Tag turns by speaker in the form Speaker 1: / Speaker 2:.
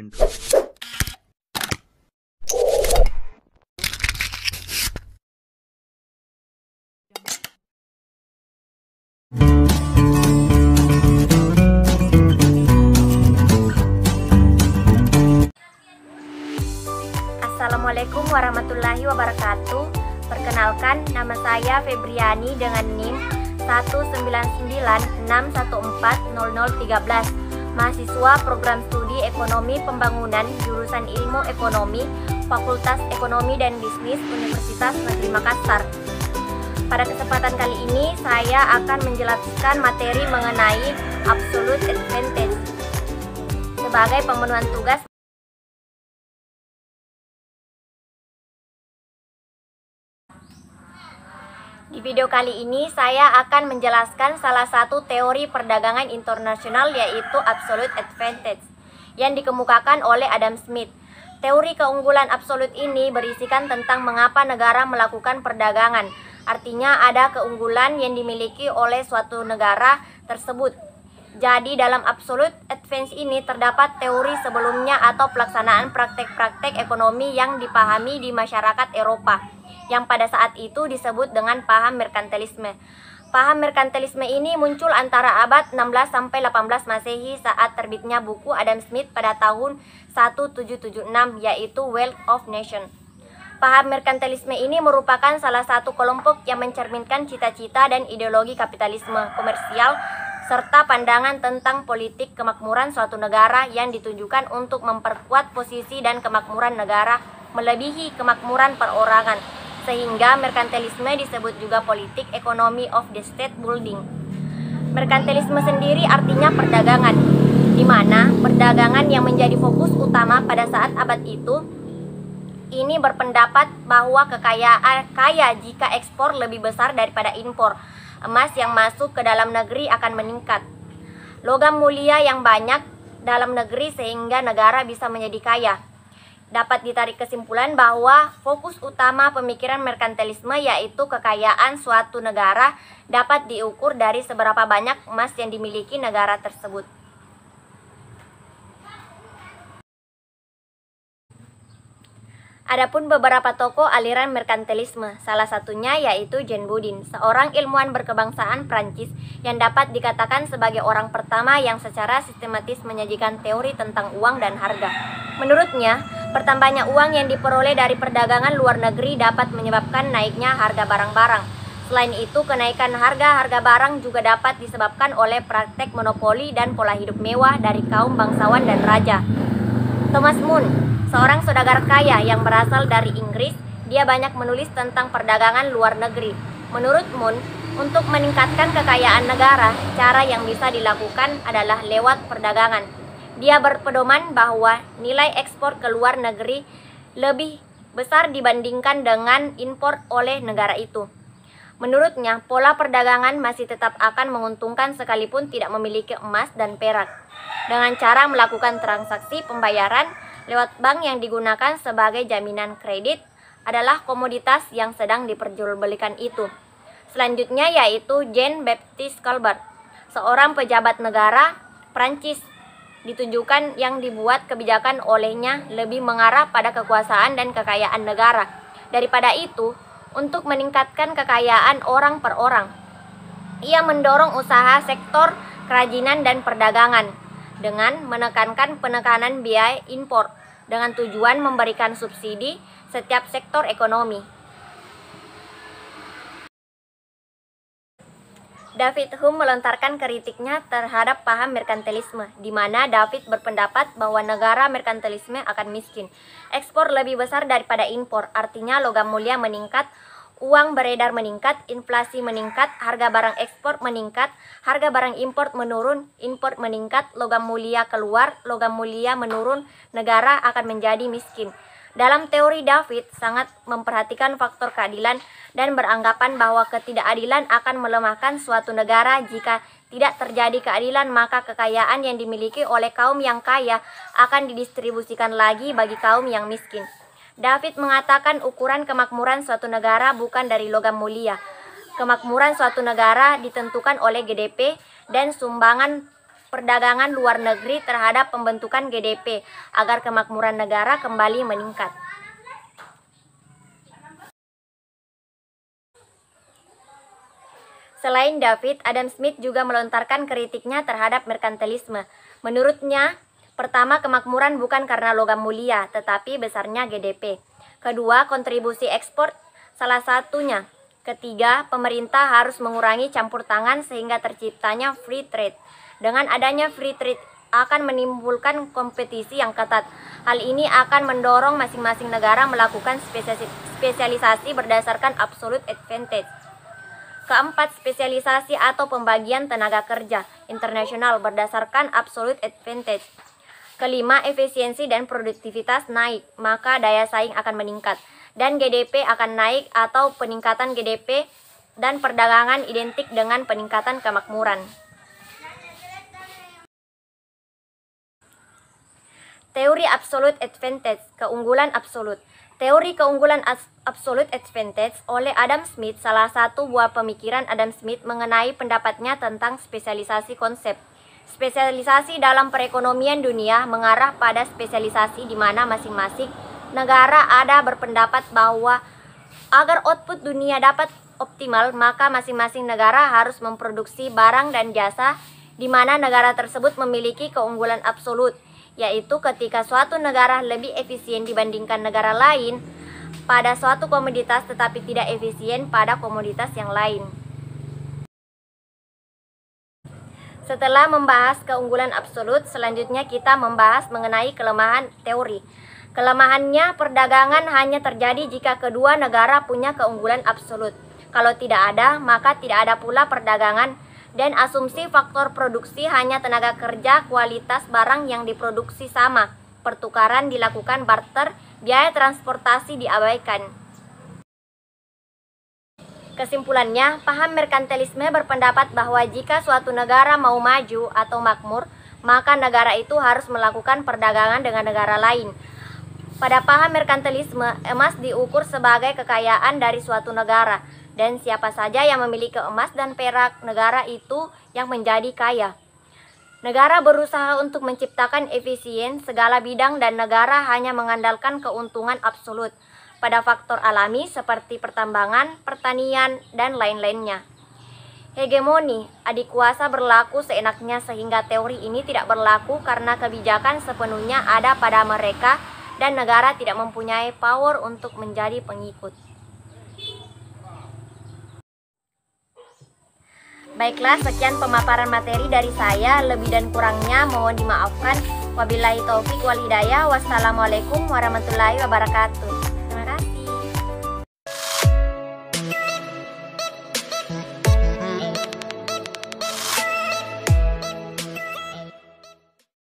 Speaker 1: intro.
Speaker 2: Assalamualaikum warahmatullahi wabarakatuh. Perkenalkan, nama saya Febriani dengan NIM 19961400013, mahasiswa program studi Ekonomi Pembangunan jurusan Ilmu Ekonomi, Fakultas Ekonomi dan Bisnis Universitas Negeri Makassar. Pada kesempatan kali ini saya akan menjelaskan materi mengenai absolute advantage sebagai pemenuhan tugas. Di video kali ini saya akan menjelaskan salah satu teori perdagangan internasional, yaitu absolute advantage yang dikemukakan oleh Adam Smith. Teori keunggulan absolut ini berisikan tentang mengapa negara melakukan perdagangan. Artinya ada keunggulan yang dimiliki oleh suatu negara tersebut. Jadi dalam absolute advantage ini terdapat teori sebelumnya atau pelaksanaan praktek-praktek ekonomi yang dipahami di masyarakat Eropa, yang pada saat itu disebut dengan paham merkantilisme. Paham merkantilisme ini muncul antara abad 16 sampai 18 Masehi saat terbitnya buku Adam Smith pada tahun 1776, yaitu Wealth of Nations. Paham merkantilisme ini merupakan salah satu kelompok yang mencerminkan cita-cita dan ideologi kapitalisme komersial serta pandangan tentang politik kemakmuran suatu negara yang ditujukan untuk memperkuat posisi dan kemakmuran negara melebihi kemakmuran perorangan. Sehingga merkantilisme disebut juga politik ekonomi of the state building. Merkantilisme sendiri artinya perdagangan, di mana perdagangan yang menjadi fokus utama pada saat abad itu. Ini berpendapat bahwa kekayaan kaya jika ekspor lebih besar daripada impor. Emas yang masuk ke dalam negeri akan meningkat. Logam mulia yang banyak dalam negeri sehingga negara bisa menjadi kaya. Dapat ditarik kesimpulan bahwa fokus utama pemikiran merkantilisme yaitu kekayaan suatu negara dapat diukur dari seberapa banyak emas yang dimiliki negara tersebut. Adapun beberapa tokoh aliran merkantilisme, salah satunya yaitu Jean Bodin, seorang ilmuwan berkebangsaan Prancis yang dapat dikatakan sebagai orang pertama yang secara sistematis menyajikan teori tentang uang dan harga. Menurutnya, bertambahnya uang yang diperoleh dari perdagangan luar negeri dapat menyebabkan naiknya harga barang-barang. Selain itu, kenaikan harga barang juga dapat disebabkan oleh praktek monopoli dan pola hidup mewah dari kaum bangsawan dan raja. Thomas Moon, seorang saudagar kaya yang berasal dari Inggris, dia banyak menulis tentang perdagangan luar negeri. Menurut Moon, untuk meningkatkan kekayaan negara, cara yang bisa dilakukan adalah lewat perdagangan. Dia berpedoman bahwa nilai ekspor ke luar negeri lebih besar dibandingkan dengan impor oleh negara itu. Menurutnya, pola perdagangan masih tetap akan menguntungkan sekalipun tidak memiliki emas dan perak, dengan cara melakukan transaksi pembayaran lewat bank yang digunakan sebagai jaminan kredit adalah komoditas yang sedang diperjualbelikan itu. Selanjutnya yaitu Jean-Baptiste Colbert, seorang pejabat negara Prancis ditunjukkan yang dibuat kebijakan olehnya lebih mengarah pada kekuasaan dan kekayaan negara. Daripada itu, untuk meningkatkan kekayaan orang per orang, ia mendorong usaha sektor kerajinan dan perdagangan dengan menekankan penekanan biaya impor dengan tujuan memberikan subsidi setiap sektor ekonomi. David Hume melontarkan kritiknya terhadap paham merkantilisme, di mana David berpendapat bahwa negara merkantilisme akan miskin. Ekspor lebih besar daripada impor, artinya logam mulia meningkat, uang beredar meningkat, inflasi meningkat, harga barang ekspor meningkat, harga barang impor menurun, impor meningkat, logam mulia keluar, logam mulia menurun, negara akan menjadi miskin. Dalam teori David sangat memperhatikan faktor keadilan dan beranggapan bahwa ketidakadilan akan melemahkan suatu negara. Jika tidak terjadi keadilan, maka kekayaan yang dimiliki oleh kaum yang kaya akan didistribusikan lagi bagi kaum yang miskin. David mengatakan ukuran kemakmuran suatu negara bukan dari logam mulia. Kemakmuran suatu negara ditentukan oleh GDP dan sumbangan perdagangan luar negeri terhadap pembentukan GDP agar kemakmuran negara kembali meningkat. Selain David, Adam Smith juga melontarkan kritiknya terhadap merkantilisme. Menurutnya, pertama, kemakmuran bukan karena logam mulia, tetapi besarnya GDP. Kedua, kontribusi ekspor salah satunya. Ketiga, pemerintah harus mengurangi campur tangan sehingga terciptanya free trade. Dengan adanya free trade akan menimbulkan kompetisi yang ketat. Hal ini akan mendorong masing-masing negara melakukan spesialisasi berdasarkan absolute advantage. Keempat, spesialisasi atau pembagian tenaga kerja internasional berdasarkan absolute advantage. Kelima, efisiensi dan produktivitas naik, maka daya saing akan meningkat. Dan GDP akan naik atau peningkatan GDP dan perdagangan identik dengan peningkatan kemakmuran. Teori absolute advantage, keunggulan absolut. Teori keunggulan absolute advantage oleh Adam Smith, salah satu buah pemikiran Adam Smith mengenai pendapatnya tentang spesialisasi konsep. Spesialisasi dalam perekonomian dunia mengarah pada spesialisasi di mana masing-masing negara ada berpendapat bahwa agar output dunia dapat optimal, maka masing-masing negara harus memproduksi barang dan jasa di mana negara tersebut memiliki keunggulan absolut, yaitu ketika suatu negara lebih efisien dibandingkan negara lain pada suatu komoditas tetapi tidak efisien pada komoditas yang lain. Setelah membahas keunggulan absolut, selanjutnya kita membahas mengenai kelemahan teori. Kelemahannya, perdagangan hanya terjadi jika kedua negara punya keunggulan absolut. Kalau tidak ada, maka tidak ada pula perdagangan. Dan asumsi faktor produksi hanya tenaga kerja, kualitas barang yang diproduksi sama, pertukaran dilakukan barter, biaya transportasi diabaikan. Kesimpulannya, paham merkantilisme berpendapat bahwa jika suatu negara mau maju atau makmur, maka negara itu harus melakukan perdagangan dengan negara lain. Pada paham merkantilisme, emas diukur sebagai kekayaan dari suatu negara. Dan siapa saja yang memiliki emas dan perak, negara itu yang menjadi kaya. Negara berusaha untuk menciptakan efisien segala bidang dan negara hanya mengandalkan keuntungan absolut pada faktor alami seperti pertambangan, pertanian, dan lain-lainnya. Hegemoni adik kuasa berlaku seenaknya sehingga teori ini tidak berlaku karena kebijakan sepenuhnya ada pada mereka dan negara tidak mempunyai power untuk menjadi pengikut. Baiklah, sekian pemaparan materi dari saya. Lebih dan kurangnya mohon dimaafkan. Wabillahi taufik wal hidayah. Wassalamualaikum warahmatullahi wabarakatuh.